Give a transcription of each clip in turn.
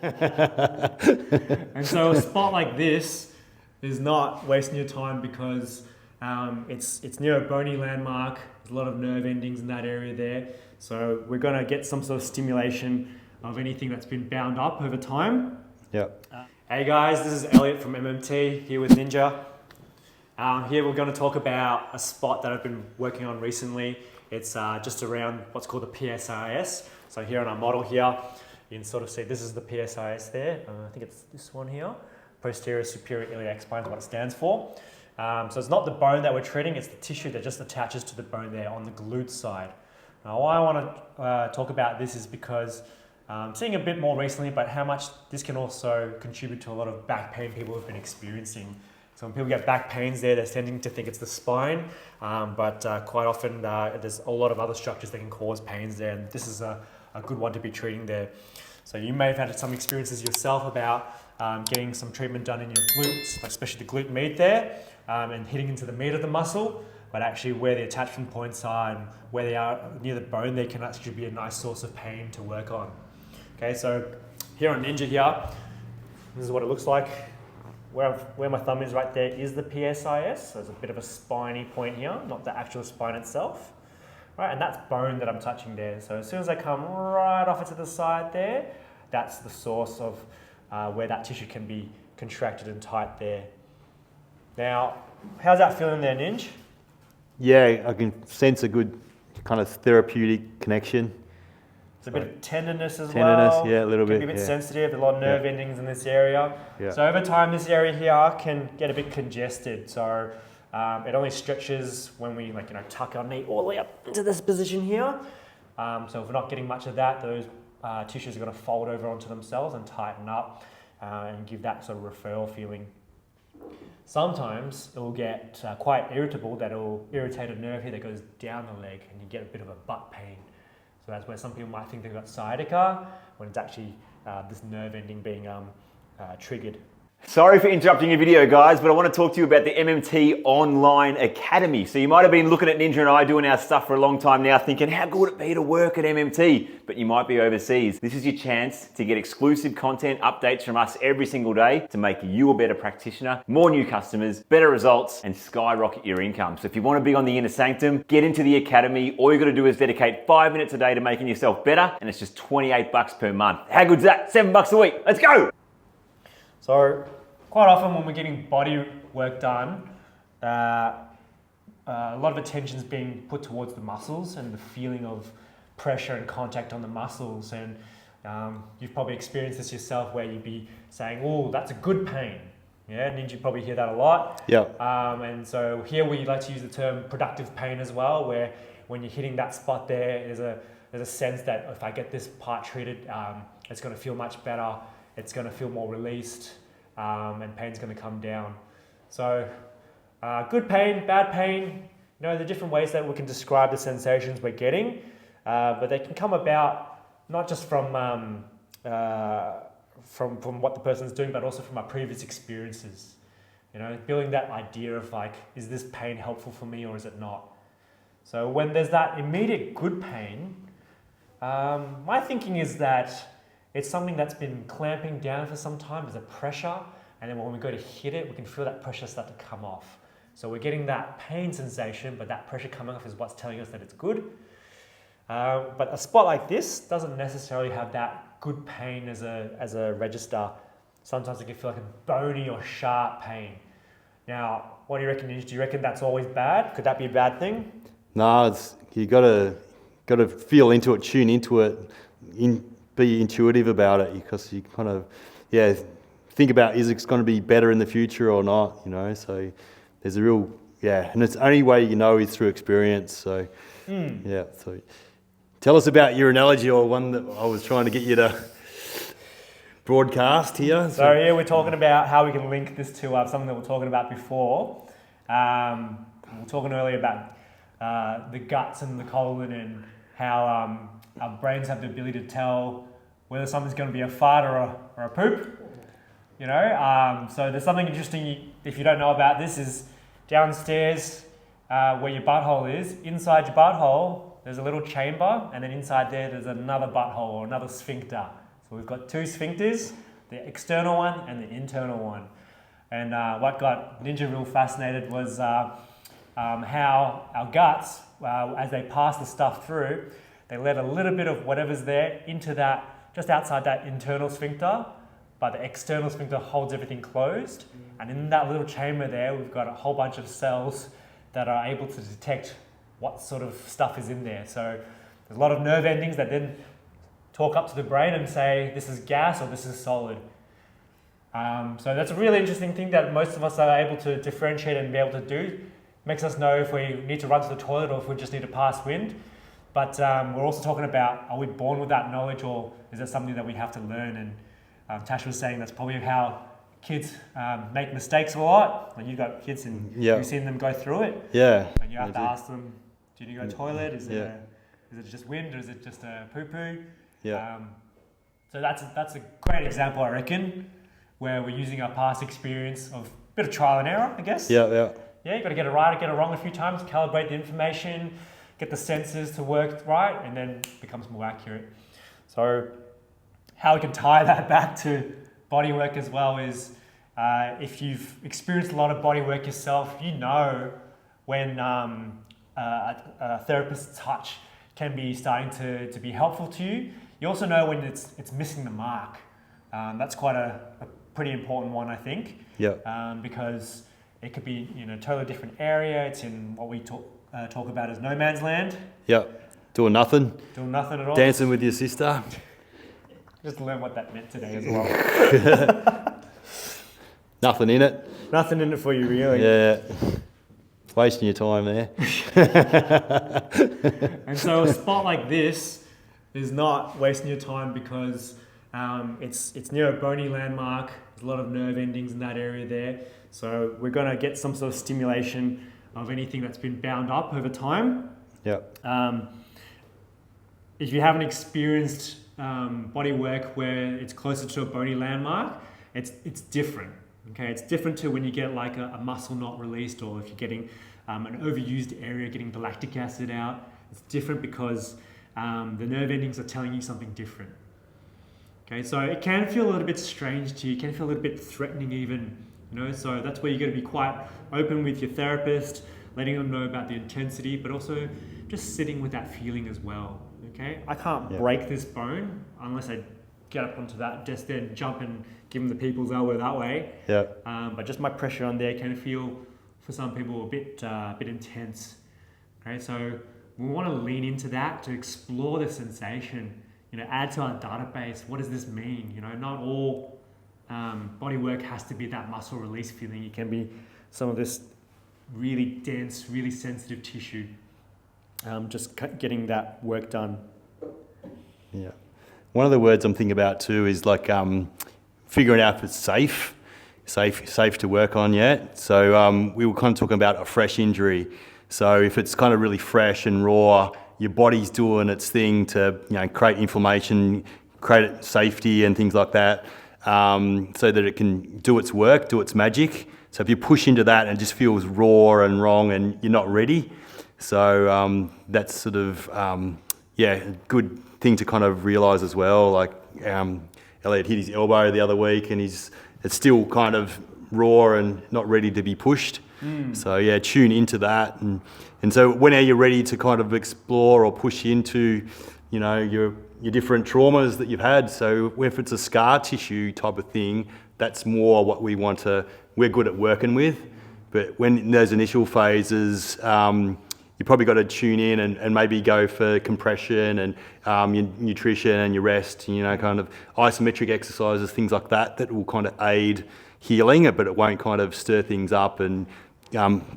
And so a spot like this is not wasting your time because it's near a bony landmark. There's a lot of nerve endings in that area there. So we're going to get some sort of stimulation of anything that's been bound up over time. Yep. Hey guys, this is Elliot from MMT here with Ninja. Here we're going to talk about a spot that I've been working on recently. It's just around what's called the PSIS. So here on our model here, you can sort of see this is the PSIS there. I think it's this one here. Posterior superior iliac spine is what it stands for. So it's not the bone that we're treating, it's the tissue that just attaches to the bone there on the glute side. Now why I want to talk about this is because I'm seeing a bit more recently about how much this can also contribute to a lot of back pain people have been experiencing. So when people get back pains there, they're tending to think it's the spine, but quite often there's a lot of other structures that can cause pains there, and this is a good one to be treating there. So you may have had some experiences yourself about getting some treatment done in your glutes, especially the glute med there, and hitting into the meat of the muscle, but actually where the attachment points are and where they are near the bone, they can actually be a nice source of pain to work on. Okay, so here on Ninja here, this is what it looks like. Where my thumb is right there is the PSIS, so there's a bit of a spiny point here, not the actual spine itself. Right, and that's bone that I'm touching there. So as soon as I come right off it to the side there, that's the source of where that tissue can be contracted and tight there. Now, how's that feeling there, Ninj? Yeah, I can sense a good kind of therapeutic connection. It's a bit of tenderness as Tenderness, well. yeah, a little bit. Can be a bit yeah. sensitive, a lot of nerve endings in this area. Yeah. So over time, this area here can get a bit congested. So it only stretches when we tuck our knee all the way up into this position here. So if we're not getting much of that, those tissues are going to fold over onto themselves and tighten up and give that sort of referral feeling. Sometimes it will get quite irritable, that it will irritate a nerve here that goes down the leg and you get a bit of a butt pain. So that's where some people might think they've got sciatica when it's actually this nerve ending being triggered. Sorry for interrupting your video, guys, but I want to talk to you about the MMT Online Academy. So you might have been looking at Ninja and I doing our stuff for a long time now, thinking, how good would it be to work at MMT? But you might be overseas. This is your chance to get exclusive content updates from us every single day to make you a better practitioner, more new customers, better results, and skyrocket your income. So if you want to be on the inner sanctum, get into the Academy. All you got to do is dedicate 5 minutes a day to making yourself better, and it's just $28 per month. How good's that? $7 a week. Let's go! So quite often when we're getting body work done, a lot of attention is being put towards the muscles and the feeling of pressure and contact on the muscles. And you've probably experienced this yourself where you'd be saying, oh, that's a good pain. Yeah, Ninja, you probably hear that a lot. Yeah. And so here we like to use the term productive pain as well, where when you're hitting that spot there, there's a sense that if I get this part treated, it's going to feel much better. It's going to feel more released, and pain's going to come down. So good pain, bad pain, the different ways that we can describe the sensations we're getting, but they can come about not just from what the person's doing, but also from our previous experiences. Building that idea of is this pain helpful for me or is it not? So when there's that immediate good pain, my thinking is that it's something that's been clamping down for some time. There's a pressure, and then when we go to hit it, we can feel that pressure start to come off. So we're getting that pain sensation, but that pressure coming off is what's telling us that it's good. But a spot like this doesn't necessarily have that good pain as a register. Sometimes it can feel like a bony or sharp pain. Now, what do you reckon? Do you reckon that's always bad? Could that be a bad thing? No, you gotta feel into it, tune into it, be intuitive about it, because you kind of, think about, is it going to be better in the future or not, so there's a real, and it's the only way you know is through experience, so, so tell us about your analogy, or one that I was trying to get you to broadcast here. So here we're talking about how we can link this to something that we were talking about before. We were talking earlier about the guts and the colon and how our brains have the ability to tell whether something's going to be a fart or a poop. So there's something interesting, if you don't know about this, is downstairs where your butthole is. Inside your butthole, there's a little chamber, and then inside there's another butthole or another sphincter. So we've got two sphincters, the external one and the internal one. And what got Ninja real fascinated was how our guts, as they pass the stuff through, they let a little bit of whatever's there into that, just outside that internal sphincter, but the external sphincter holds everything closed. And in that little chamber there, we've got a whole bunch of cells that are able to detect what sort of stuff is in there. So there's a lot of nerve endings that then talk up to the brain and say, this is gas or this is solid. So that's a really interesting thing that most of us are able to differentiate and be able to do. Makes us know if we need to run to the toilet or if we just need to pass wind. But we're also talking about, are we born with that knowledge, or is it something that we have to learn? And Tash was saying that's probably how kids make mistakes a lot. Like you've got kids and you've seen them go through it. Yeah. And you have to ask them, do you go to the toilet? Is it just wind or is it just a poo-poo? Yeah. So that's a great example, I reckon, where we're using our past experience of a bit of trial and error, I guess. Yeah. Yeah, you've got to get it right or get it wrong a few times, calibrate the information, get the sensors to work right, and then it becomes more accurate. So how we can tie that back to bodywork as well is if you've experienced a lot of bodywork yourself, you know when a therapist's touch can be starting to be helpful to you. You also know when it's missing the mark. That's quite a pretty important one, I think. Yeah. Because it could be in a totally different area. It's in what we talk about as no man's land. Yeah. Doing nothing. Doing nothing at all. Dancing with your sister. Just learn what that meant today as well. Nothing in it. Nothing in it for you, really. Yeah. Wasting your time there. And so a spot like this is not wasting your time because it's near a bony landmark. There's a lot of nerve endings in that area there. So we're going to get some sort of stimulation of anything that's been bound up over time. Yeah. If you haven't experienced body work where it's closer to a bony landmark, it's different. Okay, it's different to when you get like a muscle not released, or if you're getting an overused area, getting the lactic acid out. It's different because the nerve endings are telling you something different. Okay, so it can feel a little bit strange to you. It can feel a little bit threatening even, so that's where you're going to be quite open with your therapist, letting them know about the intensity, but also just sitting with that feeling as well. Okay, I can't break this bone unless I get up onto that desk there and jump and give them the people's elbow that way. Yeah. But just my pressure on there can feel, for some people, a bit intense. Okay, so we want to lean into that to explore the sensation. Add to our database. What does this mean? Not all body work has to be that muscle release feeling. It can be some of this really dense, really sensitive tissue. Just getting that work done. Yeah. One of the words I'm thinking about too is like figuring out if it's safe to work on yet. So we were kind of talking about a fresh injury. So if it's kind of really fresh and raw, your body's doing its thing to create inflammation, create safety and things like that, so that it can do its work, do its magic. So if you push into that and it just feels raw and wrong and you're not ready, so that's sort of a good thing to kind of realise as well. Like Elliot hit his elbow the other week and it's still kind of raw and not ready to be pushed. So tune into that, and so when are you ready to kind of explore or push into, your different traumas that you've had? So if it's a scar tissue type of thing, that's more what we're good at working with. But when in those initial phases, you probably got to tune in and maybe go for compression and your nutrition and your rest, kind of isometric exercises, things like that will kind of aid healing, but it won't kind of stir things up and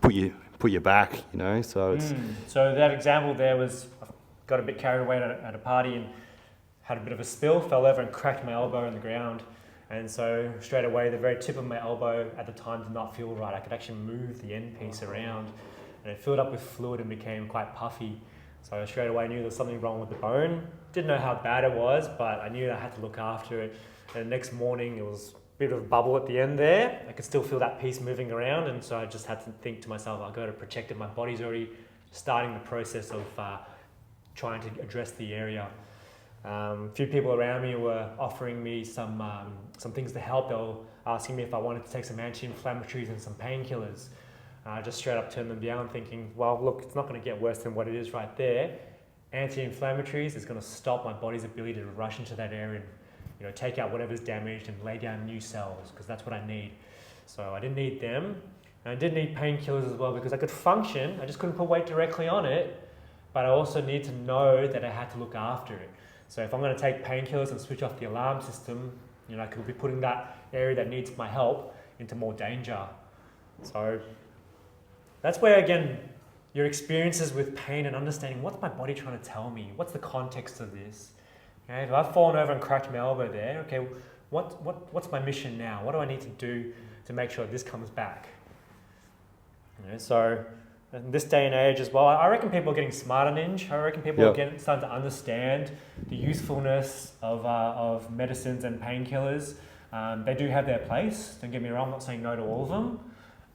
put you back, So it's So that example there was, I got a bit carried away at a party and had a bit of a spill, fell over and cracked my elbow on the ground. And so straight away, the very tip of my elbow at the time did not feel right. I could actually move the end piece around, and it filled up with fluid and became quite puffy. So straight away I knew there was something wrong with the bone. Didn't know how bad it was, but I knew I had to look after it. And the next morning it was a bit of a bubble at the end there. I could still feel that piece moving around, and so I just had to think to myself, I've got to protect it. My body's already starting the process of trying to address the area. A few people around me were offering me some things to help. They were asking me if I wanted to take some anti-inflammatories and some painkillers. I just straight up turned them down, thinking, well, look, it's not going to get worse than what it is right there. Anti-inflammatories is going to stop my body's ability to rush into that area and take out whatever's damaged and lay down new cells, because that's what I need. So I didn't need them. And I did need painkillers as well, because I could function. I just couldn't put weight directly on it, but I also need to know that I had to look after it. So if I'm going to take painkillers and switch off the alarm system, I could be putting that area that needs my help into more danger. So that's where, again, your experiences with pain and understanding what's my body trying to tell me, what's the context of this. Okay, if I've fallen over and cracked my elbow there, okay, what's my mission now? What do I need to do to make sure this comes back? So in this day and age as well, I reckon people are getting smarter, Ninja. I reckon people are starting to understand the usefulness of medicines and painkillers. They do have their place, don't get me wrong, I'm not saying no to all of them.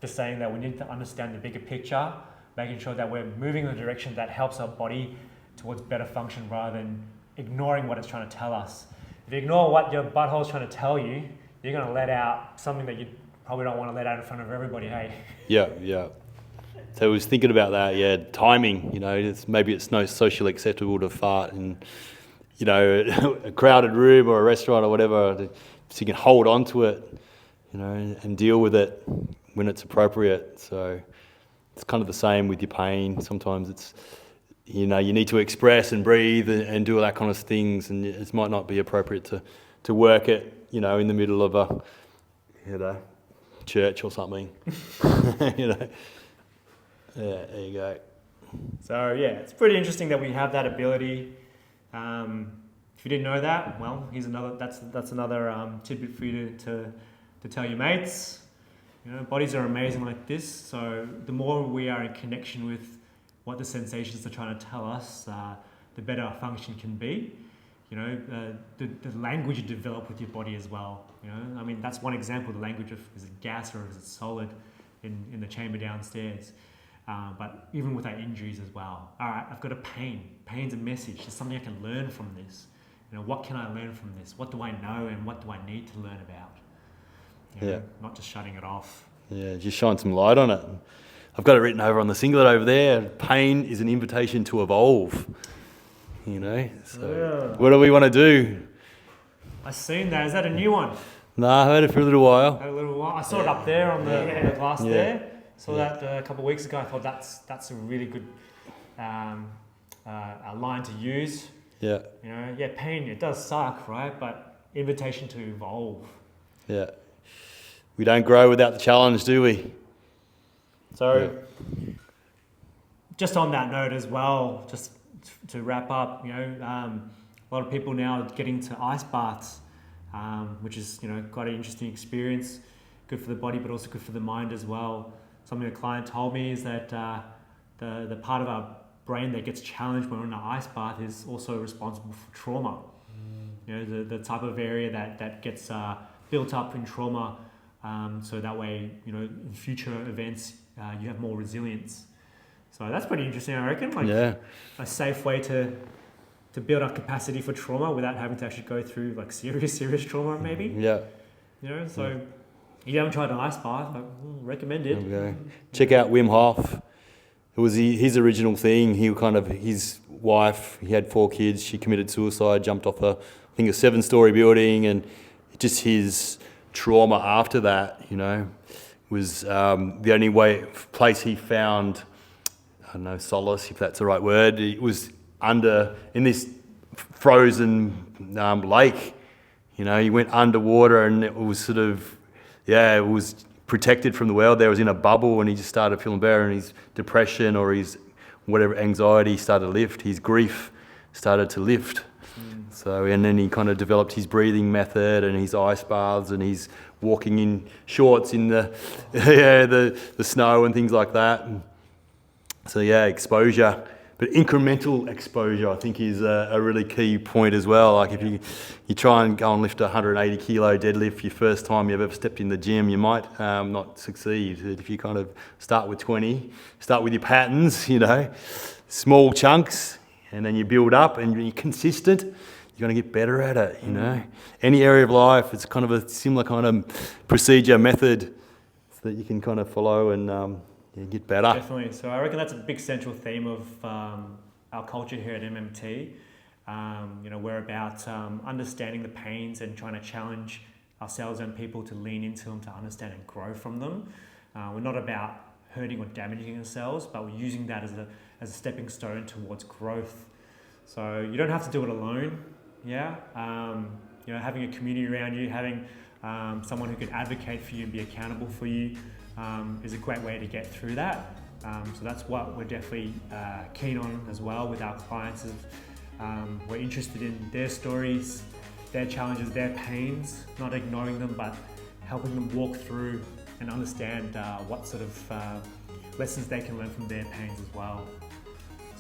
Just saying that we need to understand the bigger picture, making sure that we're moving in the direction that helps our body towards better function rather than ignoring what it's trying to tell us. If you ignore what your butthole is trying to tell you, you're going to let out something that you probably don't want to let out in front of everybody, hey? Yeah. So I was thinking about that, timing, maybe it's no socially acceptable to fart in, a crowded room or a restaurant or whatever, so you can hold on to it, and deal with it when it's appropriate. So it's kind of the same with your pain. Sometimes it's, you need to express and breathe and do all that kind of things, and it might not be appropriate to work it, in the middle of a, church or something. Yeah, there you go. So it's pretty interesting that we have that ability. If you didn't know that, well, here's another. That's another tidbit for you to tell your mates. Bodies are amazing like this. So the more we are in connection with what the sensations are trying to tell us, the better our function can be. The language you develop with your body as well. That's one example. The language of, is it gas or is it solid in the chamber downstairs. But even with our injuries as well. All right, I've got a pain. Pain's a message. There's something I can learn from this. What can I learn from this? What do I know and what do I need to learn about? Not just shutting it off. Yeah, just shine some light on it. I've got it written over on the singlet over there. Pain is an invitation to evolve. So what do we want to do? I've seen that. Is that a new one? No, I've had it for a little while. I saw it up there on the glass there. Saw that a couple of weeks ago. I thought that's a really good line to use. Yeah. Pain, it does suck, right? But invitation to evolve. Yeah. We don't grow without the challenge, do we? So, just on that note as well, just to wrap up, a lot of people now are getting to ice baths, which is quite an interesting experience. Good for the body, but also good for the mind as well. Something a client told me is that the part of our brain that gets challenged when we're in an ice bath is also responsible for trauma. The type of area that gets built up in trauma, so that way, in future events, you have more resilience. So that's pretty interesting, I reckon. A safe way to build up capacity for trauma without having to actually go through serious trauma, maybe. Yeah. So. If you haven't tried an ice bath, I recommend it. Okay. Check out Wim Hof. It was his original thing. His wife, he had 4 kids. She committed suicide, jumped off a 7-story building, and just his trauma after that, was the only place he found, I don't know, solace, if that's the right word. It was in this frozen lake. He went underwater, and it was sort of, it was protected from the world. There was in a bubble, and he just started feeling better, and his depression or his whatever anxiety started to lift. His grief started to lift. So, and then he kind of developed his breathing method and his ice baths, and he's walking in shorts in the snow and things like that. So exposure. But incremental exposure, I think, is a really key point as well. If you try and go and lift a 180 kilo deadlift your first time you've ever stepped in the gym, you might not succeed. If you kind of start with 20, start with your patterns, small chunks, and then you build up and you're consistent, you're going to get better at it, you know. Any area of life, it's kind of a similar kind of procedure, method that you can kind of follow and get better. Definitely. So I reckon that's a big central theme of our culture here at MMT. We're about understanding the pains and trying to challenge ourselves and people to lean into them, to understand and grow from them. We're not about hurting or damaging ourselves, but we're using that as a stepping stone towards growth. So you don't have to do it alone. Yeah. Having a community around you, having someone who can advocate for you and be accountable for you is a great way to get through that. So that's what we're definitely keen on as well with our clients. We're interested in their stories, their challenges, their pains, not ignoring them, but helping them walk through and understand what sort of lessons they can learn from their pains as well.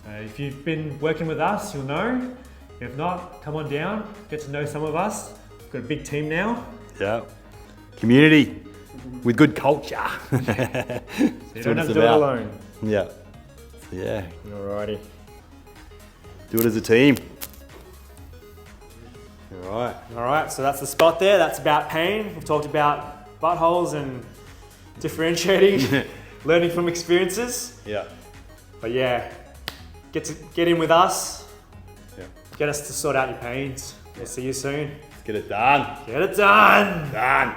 So if you've been working with us, you'll know. If not, come on down, get to know some of us. We've got a big team now. Yeah. Community with good culture. So you don't have to do it alone. Yeah. Yeah. Alrighty. Do it as a team. All right, so that's the spot there. That's about pain. We've talked about buttholes and differentiating, learning from experiences. Yeah. But yeah, get in with us. Yeah. Get us to sort out your pains. We'll see you soon. Let's get it done. Get it done. Done.